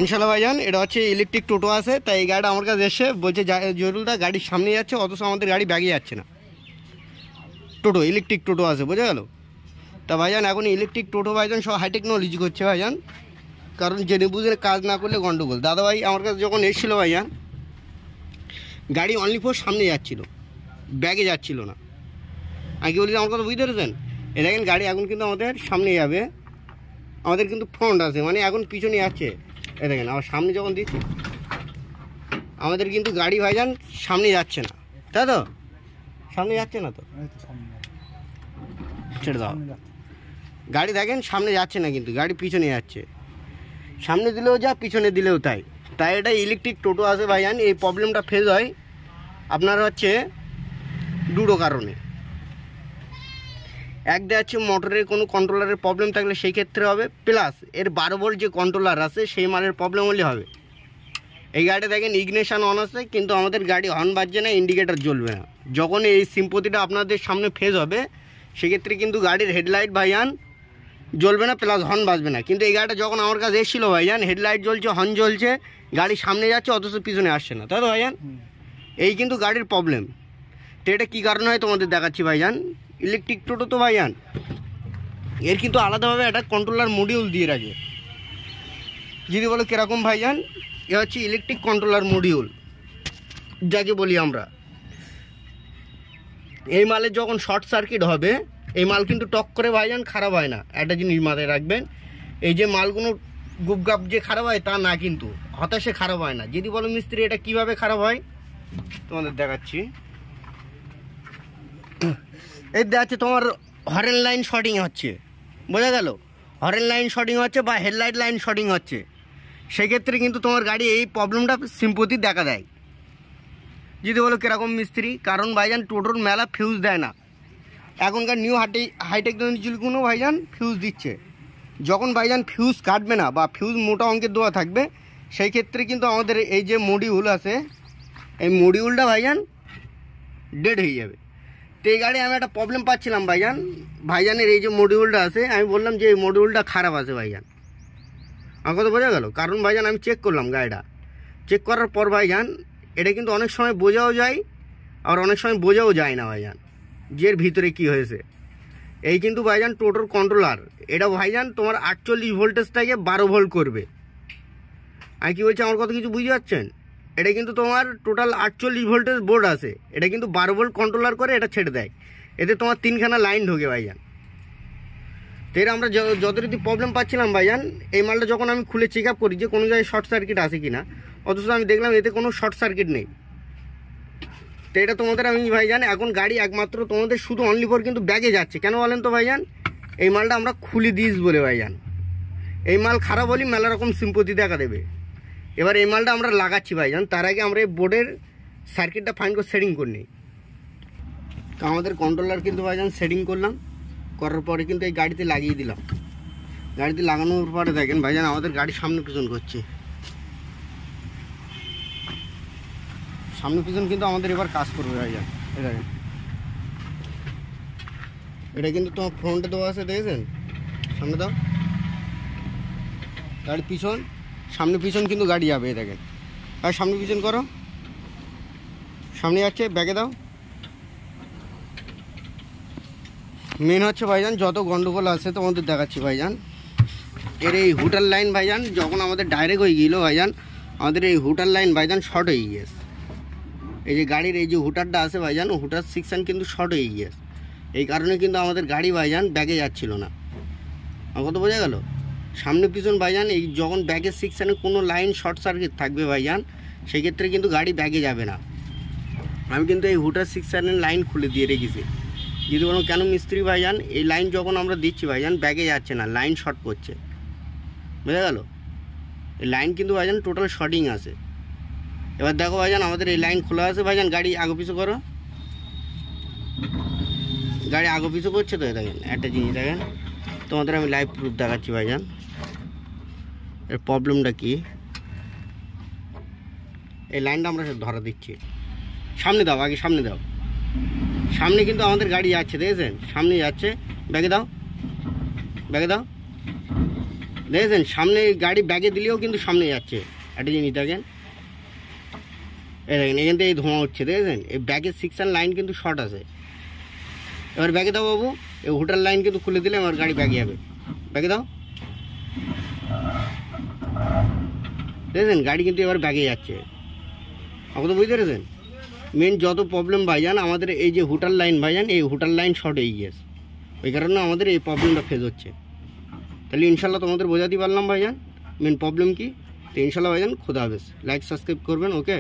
ইনশাল্লাহ ভাইজান, এটা হচ্ছে ইলেকট্রিক টোটো আছে, তাই এই গাড়িটা আমার কাছে এসে বলছে জরুরটা গাড়ির সামনে যাচ্ছে, অথচ আমাদের গাড়ি ব্যাগে যাচ্ছে না। টোটো, ইলেকট্রিক টোটো আছে, বোঝা গেল? তা ভাইজান এখন ইলেকট্রিক টোটো ভাইজান সব হাই টেকনোলজি করছে ভাইজান, কারণ জেনে বুঝে কাজ না করলে গন্ডগোল। দাদাভাই আমার কাছে যখন এসেছিলো ভাইজান, গাড়ি অনলি ফোর সামনে যাচ্ছিলো, ব্যাগে যাচ্ছিলো না। আমি কি বলি আমার কথা বুঝতে পেরেছেন? এ দেখেন গাড়ি এখন কিন্তু আমাদের সামনে যাবে, আমাদের কিন্তু ফ্রন্ট আছে, মানে এখন পিছনে যাচ্ছে। এ দেখেন আবার সামনে যখন দিচ্ছি, আমাদের কিন্তু গাড়ি ভাইজান সামনে যাচ্ছে না, তাই তো? সামনে যাচ্ছে না তো, ছেড়ে দাও। গাড়ি দেখেন সামনে যাচ্ছে না, কিন্তু গাড়ি পিছনে যাচ্ছে। সামনে দিলেও যা, পিছনে দিলেও তাই। তাই এটা ইলেকট্রিক টোটো আছে ভাইজান, এই প্রবলেমটা ফেস হয় আপনার হচ্ছে দুটো কারণে। একটা হচ্ছে মোটরের কোনো কন্ট্রোলারের প্রবলেম থাকলে সেই ক্ষেত্রে হবে, প্লাস এর 12 ভোল্ট যে কন্ট্রোলার আছে সেই মালের প্রবলেম হলে হবে। এই গাড়িটা দেখেন ইগনিশন অন আছে, কিন্তু আমাদের গাড়ি হর্ন বাজছে না, ইন্ডিকেটার জ্বলবে না। যখন এই সিম্পতিটা আপনাদের সামনে ফেজ হবে সেক্ষেত্রে কিন্তু গাড়ির হেডলাইট ভাইজান জ্বলবে না, প্লাস হর্ন বাজবে না। কিন্তু এই গাড়িটা যখন আমার কাছে এসেছিলো ভাইজান, হেডলাইট জ্বলছে, হর্ন জ্বলছে, গাড়ি সামনে যাচ্ছে অথচ পিছনে আসছে না, তাই তো ভাইজান? এই কিন্তু গাড়ির প্রবলেম। তো এটা কী কারণে হয় তোমাদের দেখাচ্ছি ভাইজান। ইলেকট্রিক টোটো তো ভাইজান এর কিন্তু আলাদাভাবে একটা কন্ট্রোলার মডিউল দিয়ে রাখে। যদি বলো কীরকম ভাইজান, এ হচ্ছে ইলেকট্রিক কন্ট্রোলার মডিউল যাকে বলি আমরা। এই মালের যখন শর্ট সার্কিট হবে, এই মাল কিন্তু টক করে ভাইজান খারাপ হয় না। একটা জিনিস মাথায় রাখবেন, এই যে মালগুলো গুপগাপ যে খারাপ হয় তা না, কিন্তু হতাশে খারাপ হয় না। যদি বলো মিস্ত্রি এটা কিভাবে খারাপ হয়, তোমাদের দেখাচ্ছি। এই দেখাচ্ছে তোমার হরেন লাইন শর্টিং হচ্ছে, বোঝা গেল? হরেন লাইন শর্টিং হচ্ছে বা হেডলাইট লাইন শর্টিং হচ্ছে, সেক্ষেত্রে কিন্তু তোমার গাড়ি এই প্রবলেমটা সিম্পতি দেখা দেয়। যদি বলো কীরকম মিস্ত্রি, কারণ ভাইজান টোটোর মেলা ফিউজ দেয় না। এখনকার নিউ হাই টেকনোলজিগুলো ভাইজান ফিউজ দিচ্ছে। যখন ভাইজান ফিউজ কাটবে না বা ফিউজ মোটা অঙ্কের দেওয়া থাকবে, সেই ক্ষেত্রে কিন্তু আমাদের এই যে মডিউল আছে, এই মডিউলটা ভাইজান ডেড হয়ে যাবে। তো এই গাড়ি আমি একটা প্রবলেম পাচ্ছিলাম ভাইজানের এই যে মডিউলটা আছে, আমি বললাম যে এই মডিউলটা খারাপ আছে ভাইজান। আমার কথা বোঝা গেল? কারণ ভাইজান আমি চেক করলাম গাড়িটা, চেক করার পর ভাইজান এটা কিন্তু অনেক সময় বোঝাও যায় আর অনেক সময় বোঝাও যায় না ভাইজান যে এর ভিতরে কী হয়েছে। এই কিন্তু ভাইজান টোটোর কন্ট্রোলার, এটা ভাইজান তোমার 48 ভোল্টেজটাকে 12 ভোল্ট করবে। আমি কি বলছি আমার কথা কিছু বুঝতে পারছেন? এটা কিন্তু তোমার টোটাল 48 ভোল্টেজ বোর্ড আছে, এটা কিন্তু 12 ভোল্ট কন্ট্রোলার করে এটা ছেড়ে দেয়। এতে তোমার 3খানা লাইন ঢোকে ভাইজান। তো এর আমরা যতটুকু প্রবলেম পাচ্ছিলাম ভাইজান, এই মালটা যখন আমি খুলে চেক আপ করি যে কোনো জায়গায় শর্ট সার্কিট আছে কিনা, অথচ আমি দেখলাম এতে কোনো শর্ট সার্কিট নেই। তো এটা তোমাদের আমি ভাইজান এখন গাড়ি একমাত্র তোমাদের শুধু অনলি ফর কিন্তু ব্যাগে যাচ্ছে। কেন বলেন তো ভাইজান? এই মালটা আমরা খুলে দিস বলে ভাইজান। এই মাল খারাপ হলে মেলা রকম সিম্পতি দেখা দেবে। এবার এই মালটা আমরা লাগাচ্ছি ভাইজান, তার আগে আমরা এই বোর্ডের সার্কিটটা ফাইন করে সেটিং করে নিই। তো আমাদের কন্ট্রোলার কিন্তু ভাইজান সেটিং করলাম, করার পরে কিন্তু এই গাড়িতে লাগিয়ে দিলাম। গাড়িতে লাগানোর পরে দেখেন ভাইজান আমাদের গাড়ি সামনে পিছন করছে, সামনে পিছন কিন্তু আমাদের এবার কাজ করবে ভাইজান। এই দেখেন এটা কিন্তু তোমার ফ্রন্টে দেওয়া আছে, দেখেছেন? সামনে দাও, গাড়ি পিছন, সামনে পিছন কিন্তু গাড়ি যাবে। এই দেখেন, আর সামনে পিছন করো, সামনে যাচ্ছে, ব্যাগে দাও। মেন হচ্ছে ভাইজান যত গন্ডগোল আছে তোমাদের দেখাচ্ছি ভাইজান। এর এই হুটার লাইন ভাইজান যখন আমাদের ডাইরেক্ট হয়ে গেল ভাইজান, আমাদের এই হুটার লাইন ভাইজান শর্ট হয়ে গিয়েছে। এই যে গাড়ির এই যে হুটারটা আছে ভাইজান, হুটার সেকশন কিন্তু শর্ট হয়ে গিয়েছে। এই কারণে কিন্তু আমাদের গাড়ি ভাইজান ব্যাগে যাচ্ছিল না। আমার কথা বোঝা গেল? সামনে পিছন ভাইজান এই যখন ব্যাগের সেকশানে কোনো লাইন শর্ট সার্কিট থাকবে ভাইজান, সেক্ষেত্রে কিন্তু গাড়ি ব্যাগে যাবে না। আমি কিন্তু এই হুটার সেকশানের লাইন খুলে দিয়ে রেখেছি। যদি বলো কেন মিস্ত্রি ভাইজান, এই লাইন যখন আমরা দিচ্ছি ভাইজান ব্যাগে যাচ্ছে না, লাইন শর্ট করছে, বোঝা গেল? এই লাইন কিন্তু ভাইজান টোটাল শর্টিং আছে। এবার দেখো ভাইজান আমাদের এই লাইন খোলা আছে ভাইজান, গাড়ি আগো পিছু করো, গাড়ি আগো পিছু করছে তো। দেখেন একটা জিনিস দেখেন, তোমাদের আমি লাইভ প্রুফ দেখাচ্ছি ভাইজান এর প্রবলেমটা কি। এই লাইনটা আমরা ধরা দিচ্ছি, সামনে দাও, আগে সামনে দাও। সামনে কিন্তু আমাদের গাড়ি যাচ্ছে, দেখেছেন? সামনে যাচ্ছে, ব্যাগে দাও, ব্যাগে দাও। দেখেছেন সামনে গাড়ি ব্যাগে দিলেও কিন্তু সামনে যাচ্ছে। একটা জিনিস দেখেন, এই দেখেন এখান থেকে এই ধোঁয়া হচ্ছে, দেখেছেন এই ব্যাগের সিকশন লাইন কিন্তু শর্ট আছে। এবার ব্যাগে দাও বাবু, এই হুটার লাইন কিন্তু খুলে দিলে আমার গাড়ি ব্যাগে যাবে। ব্যাগে দাও, দেখেছেন গাড়ি কিন্তু এবার ব্যাগে যাচ্ছে। আমাকে তো বুঝতে পেরেছেন মেন যত প্রবলেম ভাইজান আমাদের এই যে হুটার লাইন ভাইজান, এই হুটার লাইন শর্ট হয়ে গিয়েছে, ওই কারণে আমাদের এই প্রবলেমটা ফেস হচ্ছে। তাহলে ইনশাল্লাহ তোমাদের বোঝাতে পারলাম ভাইজান মেন প্রবলেম কি। তো ইনশাল্লাহ ভাইজান খুদা হাফেজ, লাইক সাবস্ক্রাইব করবেন, ওকে।